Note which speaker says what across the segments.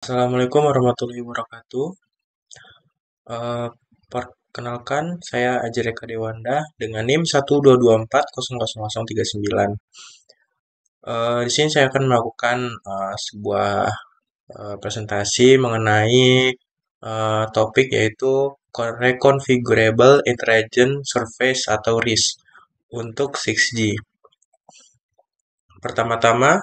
Speaker 1: Assalamualaikum warahmatullahi wabarakatuh. Eh, Perkenalkan, saya Aji Reka Dewanda dengan NIM 122400039. Di sini saya akan melakukan sebuah presentasi mengenai topik yaitu Reconfigurable Intelligent Surface atau RIS untuk 6G. Pertama-tama,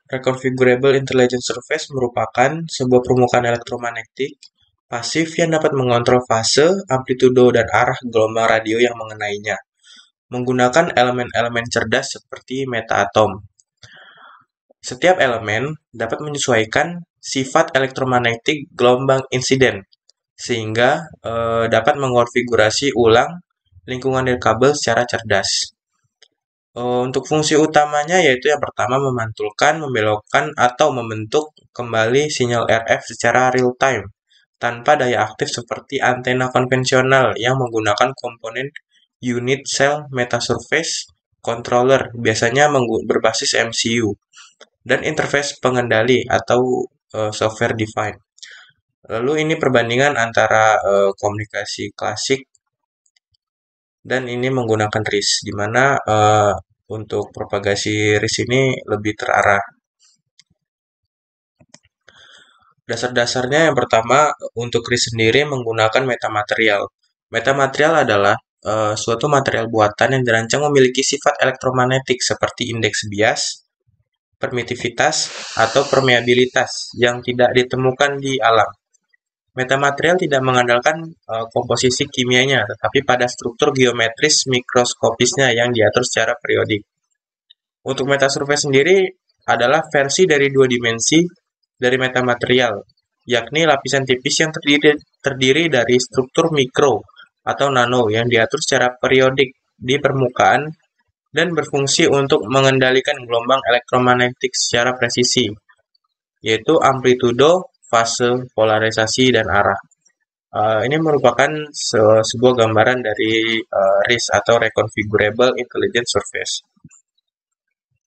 Speaker 1: Reconfigurable Intelligent Surface merupakan sebuah permukaan elektromagnetik pasif yang dapat mengontrol fase, amplitudo, dan arah gelombang radio yang mengenainya, menggunakan elemen-elemen cerdas seperti meta-atom. Setiap elemen dapat menyesuaikan sifat elektromagnetik gelombang insiden, sehingga dapat mengonfigurasi ulang lingkungan nirkabel secara cerdas. Untuk fungsi utamanya yaitu yang pertama memantulkan, membelokkan, atau membentuk kembali sinyal RF secara real time tanpa daya aktif seperti antena konvensional yang menggunakan komponen unit cell metasurface controller biasanya berbasis MCU dan interface pengendali atau software defined. Lalu ini perbandingan antara komunikasi klasik dan ini menggunakan RIS, di mana untuk propagasi RIS ini lebih terarah. Dasar-dasarnya yang pertama, untuk RIS sendiri menggunakan metamaterial. Metamaterial adalah suatu material buatan yang dirancang memiliki sifat elektromagnetik seperti indeks bias, permitivitas, atau permeabilitas yang tidak ditemukan di alam. Metamaterial tidak mengandalkan komposisi kimianya, tetapi pada struktur geometris mikroskopisnya yang diatur secara periodik. Untuk metasurvey sendiri adalah versi dari dua dimensi dari metamaterial, yakni lapisan tipis yang terdiri dari struktur mikro atau nano yang diatur secara periodik di permukaan dan berfungsi untuk mengendalikan gelombang elektromagnetik secara presisi, yaitu amplitudo, fase, polarisasi, dan arah. Ini merupakan sebuah gambaran dari RIS atau Reconfigurable Intelligent Surface.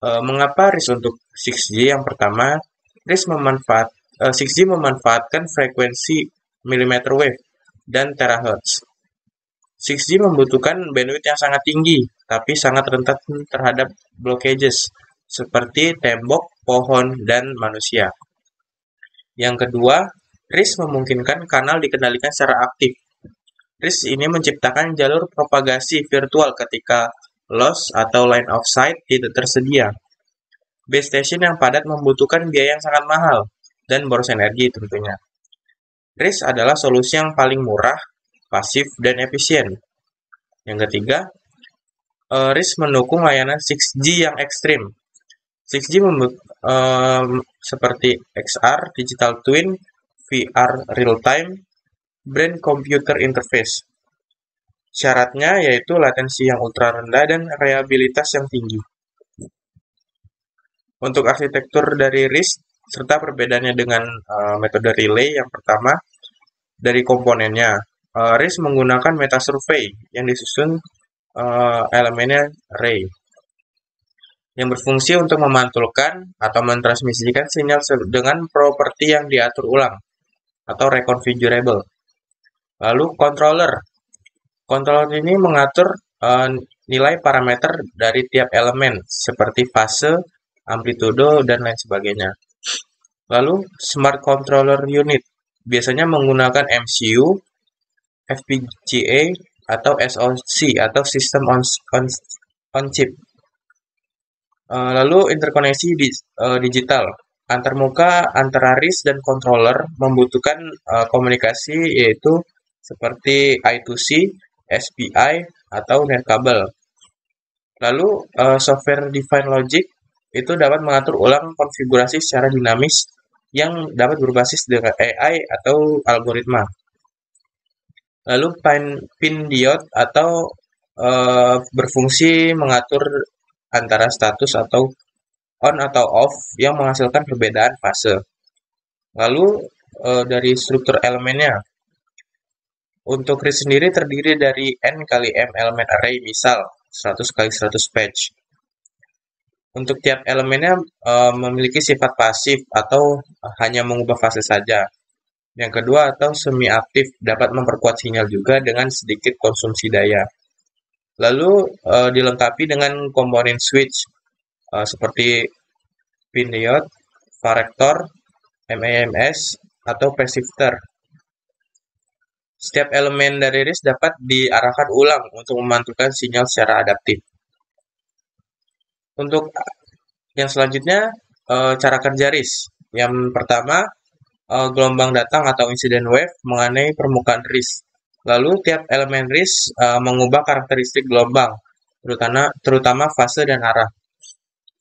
Speaker 1: Mengapa RIS untuk 6G? Yang pertama, 6G memanfaatkan frekuensi millimeter wave dan terahertz. 6G membutuhkan bandwidth yang sangat tinggi, tapi sangat rentan terhadap blockages seperti tembok, pohon, dan manusia. Yang kedua, RIS memungkinkan kanal dikendalikan secara aktif. RIS ini menciptakan jalur propagasi virtual ketika loss atau line of sight tidak tersedia. Base station yang padat membutuhkan biaya yang sangat mahal dan boros energi tentunya. RIS adalah solusi yang paling murah, pasif, dan efisien. Yang ketiga, RIS mendukung layanan 6G yang ekstrim. 6G seperti XR, Digital Twin, VR Real Time, Brain Computer Interface. Syaratnya yaitu latensi yang ultra rendah dan reliabilitas yang tinggi. Untuk arsitektur dari RIS serta perbedaannya dengan metode relay, yang pertama dari komponennya. RIS menggunakan metasurvey yang disusun elemennya array yang berfungsi untuk memantulkan atau mentransmisikan sinyal dengan properti yang diatur ulang atau reconfigurable. Lalu controller. Controller ini mengatur nilai parameter dari tiap elemen seperti fase, amplitudo, dan lain sebagainya. Lalu smart controller unit biasanya menggunakan MCU, FPGA, atau SoC atau System on Chip. Lalu interkoneksi digital antarmuka antara RIS dan controller membutuhkan komunikasi yaitu seperti I2C, SPI, atau netkabel. Lalu software defined logic itu dapat mengatur ulang konfigurasi secara dinamis yang dapat berbasis dengan AI atau algoritma. Lalu pin diode atau berfungsi mengatur antara status atau on atau off yang menghasilkan perbedaan fase. Lalu dari struktur elemennya, untuk RIS sendiri terdiri dari N kali M elemen array, misal 100 kali 100 patch. Untuk tiap elemennya memiliki sifat pasif atau hanya mengubah fase saja. Yang kedua atau semi aktif dapat memperkuat sinyal juga dengan sedikit konsumsi daya. Lalu dilengkapi dengan komponen switch seperti pin diode, varektor, MEMS, atau phase shifter. Setiap elemen dari RIS dapat diarahkan ulang untuk memantulkan sinyal secara adaptif. Untuk yang selanjutnya, cara kerja RIS. Yang pertama, gelombang datang atau incident wave mengenai permukaan RIS. Lalu tiap elemen RIS mengubah karakteristik gelombang, terutama fase dan arah.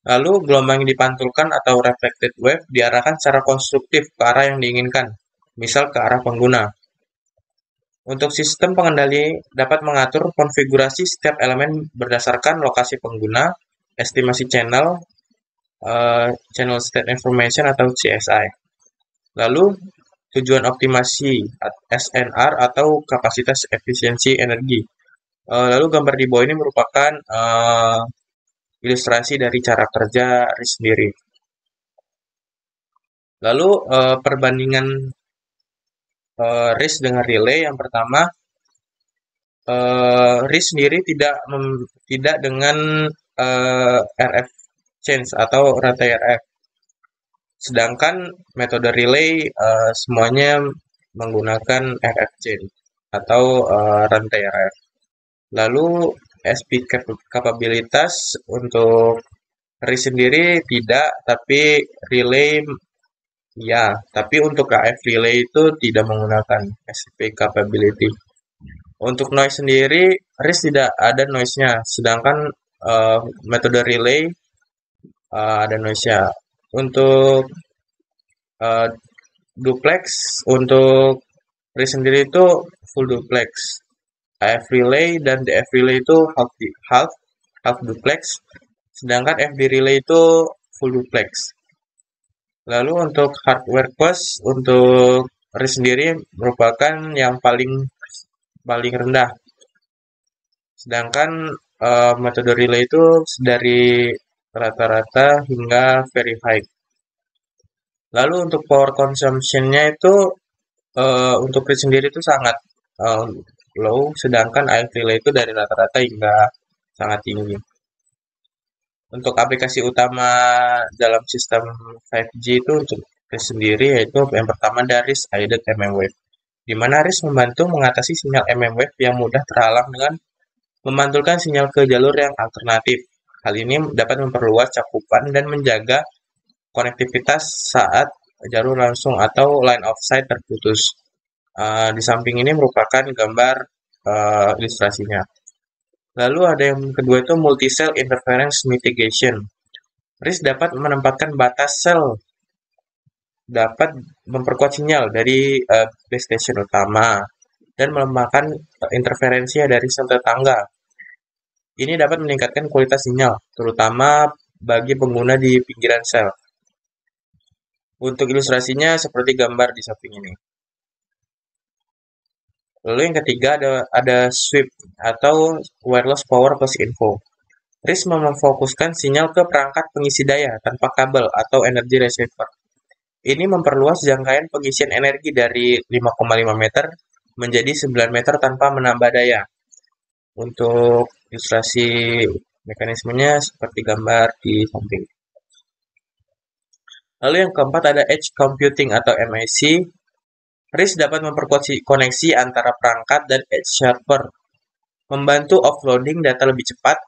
Speaker 1: Lalu gelombang yang dipantulkan atau reflected wave diarahkan secara konstruktif ke arah yang diinginkan, misal ke arah pengguna. Untuk sistem pengendali dapat mengatur konfigurasi setiap elemen berdasarkan lokasi pengguna, estimasi channel, channel state information atau CSI. Lalu tujuan optimasi SNR atau kapasitas efisiensi energi. Lalu gambar di bawah ini merupakan ilustrasi dari cara kerja RIS sendiri. Lalu perbandingan RIS dengan relay yang pertama, RIS sendiri tidak dengan RF change atau rantai RF. Sedangkan metode relay semuanya menggunakan RF chain atau rantai RF. Lalu SP kapabilitas untuk RIS sendiri tidak, tapi relay ya. Tapi untuk AF relay itu tidak menggunakan SP capability. Untuk noise sendiri, RIS tidak ada noise-nya, sedangkan metode relay ada noise-nya. Untuk uh, duplex, untuk RIS sendiri itu full duplex. AF relay dan DF relay itu half duplex, sedangkan FD relay itu full duplex. Lalu untuk hardware cost untuk RIS sendiri merupakan yang paling rendah. Sedangkan metode relay itu dari rata-rata hingga very high. Lalu untuk power consumption-nya itu untuk RIS sendiri itu sangat low, sedangkan AF relay itu dari rata-rata hingga sangat tinggi. Untuk aplikasi utama dalam sistem 5G itu untuk RIS sendiri yaitu yang pertama dari RIS Aided mmWave, di mana RIS membantu mengatasi sinyal mmWave yang mudah terhalang dengan memantulkan sinyal ke jalur yang alternatif. Hal ini dapat memperluas cakupan dan menjaga konektivitas saat jalur langsung atau line of sight terputus. Di samping ini merupakan gambar ilustrasinya. Lalu ada yang kedua itu multi-cell interference mitigation. RIS dapat menempatkan batas sel, dapat memperkuat sinyal dari base station utama, dan melemahkan interferensi dari sel tetangga. Ini dapat meningkatkan kualitas sinyal, terutama bagi pengguna di pinggiran sel. Untuk ilustrasinya seperti gambar di samping ini. Lalu yang ketiga ada SWIP atau Wireless Power Plus Info. RIS memfokuskan sinyal ke perangkat pengisi daya tanpa kabel atau energy receiver. Ini memperluas jangkauan pengisian energi dari 5,5 meter menjadi 9 meter tanpa menambah daya. Untuk ilustrasi mekanismenya seperti gambar di samping. Lalu yang keempat ada Edge Computing atau MIC. RIS dapat memperkuat koneksi antara perangkat dan edge server, membantu offloading data lebih cepat,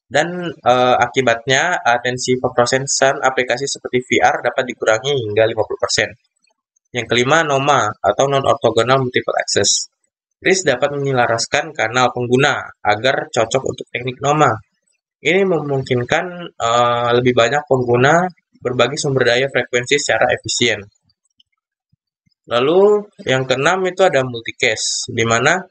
Speaker 1: dan akibatnya atensi pemrosesan aplikasi seperti VR dapat dikurangi hingga 50%. Yang kelima, NOMA atau Non-Orthogonal Multiple Access. RIS dapat menyelaraskan kanal pengguna agar cocok untuk teknik NOMA. Ini memungkinkan lebih banyak pengguna berbagi sumber daya frekuensi secara efisien. Lalu yang keenam itu ada multicast, di mana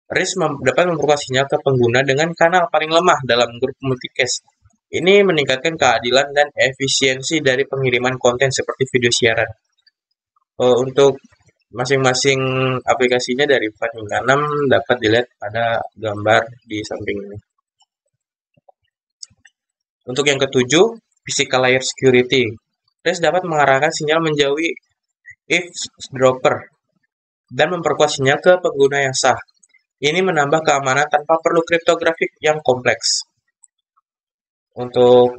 Speaker 1: RIS dapat memperkuat sinyal ke pengguna dengan kanal paling lemah dalam grup multicast. Ini meningkatkan keadilan dan efisiensi dari pengiriman konten seperti video siaran. Untuk masing-masing aplikasinya dari 4 hingga 6 dapat dilihat pada gambar di samping ini. Untuk yang ketujuh, physical layer security. RIS dapat mengarahkan sinyal menjauhi eavesdropper dan memperkuat sinyal ke pengguna yang sah. Ini menambah keamanan tanpa perlu kriptografi yang kompleks. Untuk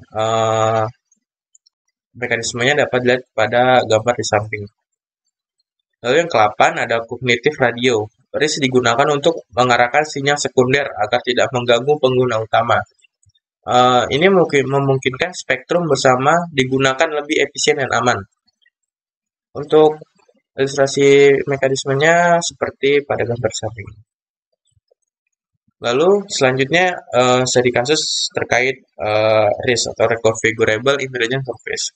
Speaker 1: mekanismenya dapat dilihat pada gambar di samping. Lalu yang ke-8 ada cognitive radio. RIS digunakan untuk mengarahkan sinyal sekunder agar tidak mengganggu pengguna utama. Ini memungkinkan spektrum bersama digunakan lebih efisien dan aman. Untuk ilustrasi mekanismenya seperti pada gambar samping. Lalu selanjutnya studi kasus terkait RIS atau Reconfigurable Intelligent Surface.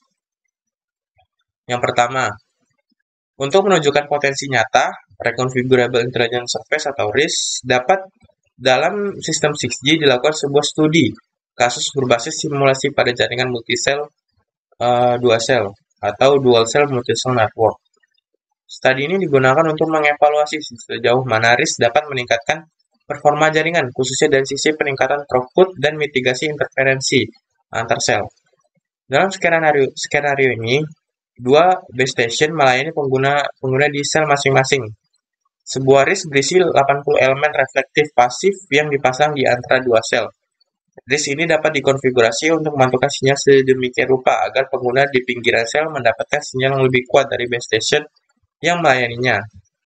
Speaker 1: Yang pertama, untuk menunjukkan potensi nyata, Reconfigurable Intelligent Surface atau RIS dapat dalam sistem 6G dilakukan sebuah studi kasus berbasis simulasi pada jaringan multisel dual cell atau dual cell multisel network. Studi ini digunakan untuk mengevaluasi sejauh mana RIS dapat meningkatkan performa jaringan, khususnya dari sisi peningkatan throughput dan mitigasi interferensi antar sel. Dalam skenario ini, dua base station melayani pengguna di sel masing-masing. Sebuah RIS berisi 80 elemen reflektif pasif yang dipasang di antara dua sel. RIS ini dapat dikonfigurasi untuk memantulkan sinyal sedemikian rupa agar pengguna di pinggiran sel mendapatkan sinyal yang lebih kuat dari base station yang melayaninya,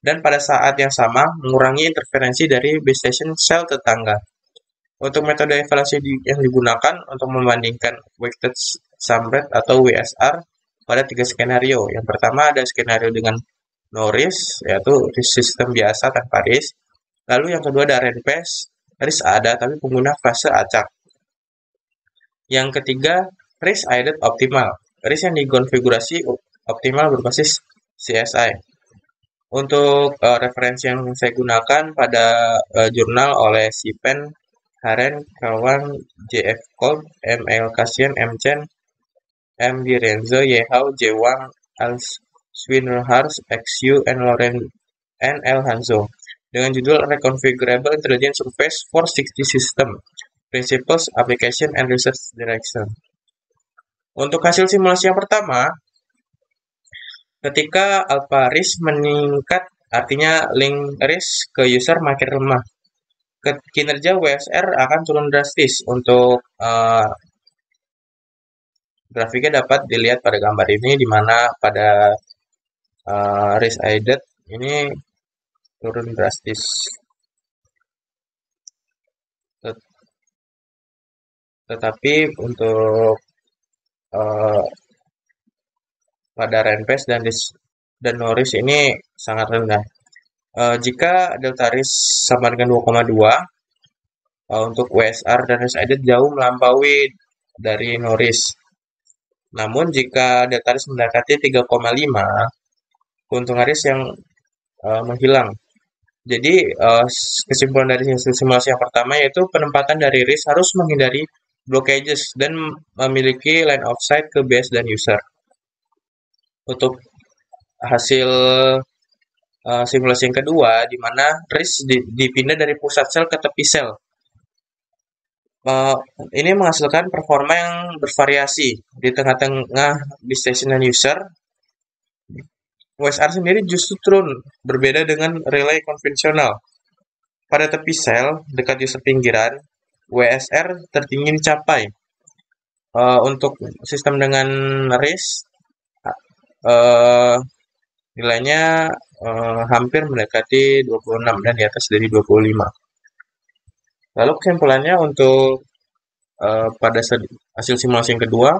Speaker 1: dan pada saat yang sama mengurangi interferensi dari base station sel tetangga. Untuk metode evaluasi yang digunakan untuk membandingkan weighted sum rate atau WSR pada 3 skenario. Yang pertama ada skenario dengan no RIS, yaitu RIS sistem biasa tanpa RIS. Lalu yang kedua ada RENPES, RIS ada tapi pengguna fase acak. Yang ketiga, RIS aided optimal, RIS yang dikonfigurasi optimal berbasis CSI. Untuk referensi yang saya gunakan pada jurnal oleh Sipen, Haren, Kawan, J.F. Kolb, M. L. Kasian, M. Chen, M. Di Renzo, Y. Hao, J. Wang, Al Swinnerhars, X. Yu, N. Loren, N. L. Hanzo, dengan judul Reconfigurable Intelligent Surface for 6G System, Principles, Application, and Research Direction. Untuk hasil simulasi yang pertama, ketika alpha RIS meningkat, artinya link RIS ke user makin lemah, kinerja WSR akan turun drastis. Untuk grafiknya dapat dilihat pada gambar ini, di mana pada RIS aided ini turun drastis. Tetapi untuk pada RENPES dan no RIS ini sangat rendah. Jika delta RIS sama dengan 2,2, untuk WSR dan RIS aided jauh melampaui dari no RIS. Namun jika delta RIS mendekati 3,5, keuntungan RIS yang menghilang. Jadi kesimpulan dari simulasi yang pertama yaitu penempatan dari RIS harus menghindari blockages dan memiliki line of sight ke base dan user. Untuk hasil simulasi yang kedua, di mana RIS dipindah dari pusat sel ke tepi sel. Ini menghasilkan performa yang bervariasi di tengah-tengah base station dan user. WSR sendiri justru turun, berbeda dengan relay konvensional. Pada tepi sel, dekat user pinggiran, WSR tertinggi dicapai. Untuk sistem dengan RIS, nilainya hampir mendekati 26 dan di atas dari 25. Lalu kesimpulannya untuk pada hasil simulasi yang kedua,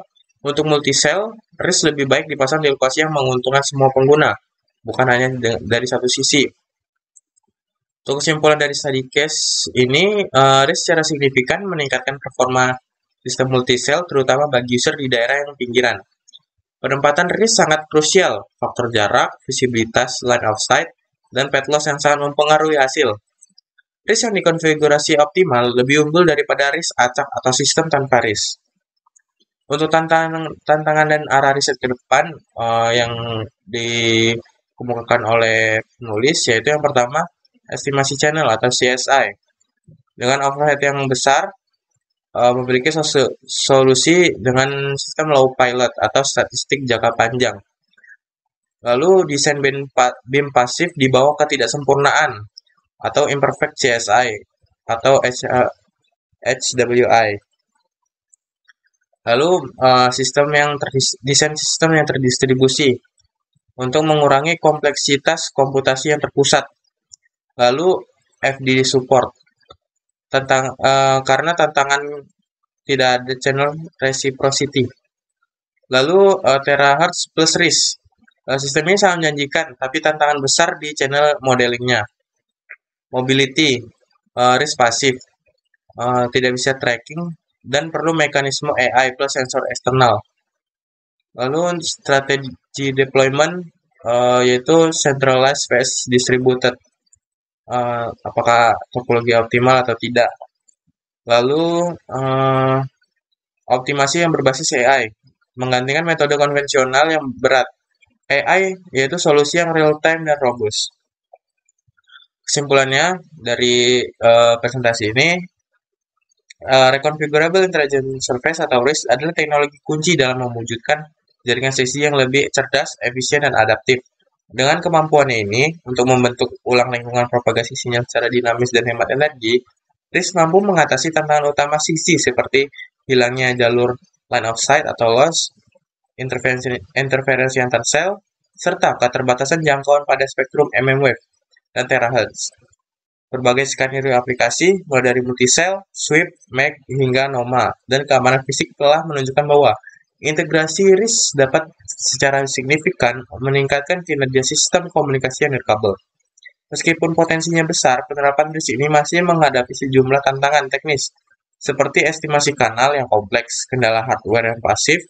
Speaker 1: untuk multisel, RIS lebih baik dipasang di lokasi yang menguntungkan semua pengguna, bukan hanya dari satu sisi. Untuk kesimpulan dari study case ini, RIS secara signifikan meningkatkan performa sistem multisel, terutama bagi user di daerah yang pinggiran. Penempatan RIS sangat krusial, faktor jarak, visibilitas, line of sight, dan path loss yang sangat mempengaruhi hasil. RIS yang dikonfigurasi optimal lebih unggul daripada RIS acak atau sistem tanpa RIS. Untuk tantangan dan arah riset ke depan yang dikemukakan oleh penulis, yaitu yang pertama, estimasi channel atau CSI. Dengan overhead yang besar, memiliki solusi dengan sistem low pilot atau statistik jangka panjang. Lalu desain BIM pasif di bawah ketidaksempurnaan atau imperfect CSI atau HWI. Lalu desain sistem yang terdistribusi untuk mengurangi kompleksitas komputasi yang terpusat. Lalu FD support karena tantangan tidak ada channel reciprocity. Lalu terahertz plus RISC. Sistem ini sangat menjanjikan, tapi tantangan besar di channel modelingnya. Mobility, RISC pasif, tidak bisa tracking, dan perlu mekanisme AI plus sensor eksternal. Lalu strategi deployment yaitu centralized vs distributed. Apakah topologi optimal atau tidak. Lalu optimasi yang berbasis AI menggantikan metode konvensional yang berat. AI yaitu solusi yang real time dan robust. Kesimpulannya dari presentasi ini, Reconfigurable Intelligent Surface atau RISC adalah teknologi kunci dalam mewujudkan jaringan sesi yang lebih cerdas, efisien, dan adaptif. Dengan kemampuannya ini, untuk membentuk ulang lingkungan propagasi sinyal secara dinamis dan hemat energi, RISC mampu mengatasi tantangan utama sisi seperti hilangnya jalur line of sight atau loss, interferensi antar sel, serta keterbatasan jangkauan pada spektrum mmWave dan terahertz. Berbagai skenario aplikasi, mulai dari multisel, sweep, MAC, hingga NOMA, dan keamanan fisik telah menunjukkan bahwa integrasi RISC dapat secara signifikan meningkatkan kinerja sistem komunikasi yang nirkabel. Meskipun potensinya besar, penerapan RISC ini masih menghadapi sejumlah tantangan teknis, seperti estimasi kanal yang kompleks, kendala hardware yang pasif,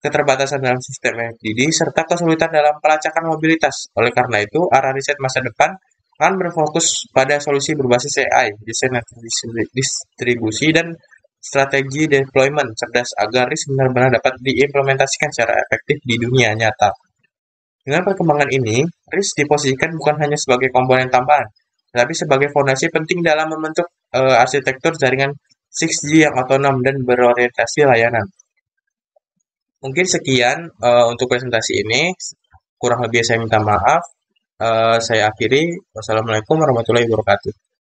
Speaker 1: keterbatasan dalam sistem FDD, serta kesulitan dalam pelacakan mobilitas. Oleh karena itu, arah riset masa depan akan berfokus pada solusi berbasis AI, desain distribusi, dan strategi deployment cerdas agar RISC benar-benar dapat diimplementasikan secara efektif di dunia nyata. Dengan perkembangan ini, RISC diposisikan bukan hanya sebagai komponen tambahan, tetapi sebagai fondasi penting dalam membentuk arsitektur jaringan 6G yang otonom dan berorientasi layanan. Mungkin sekian untuk presentasi ini. Kurang lebih saya minta maaf. Saya akhiri. Wassalamualaikum warahmatullahi wabarakatuh.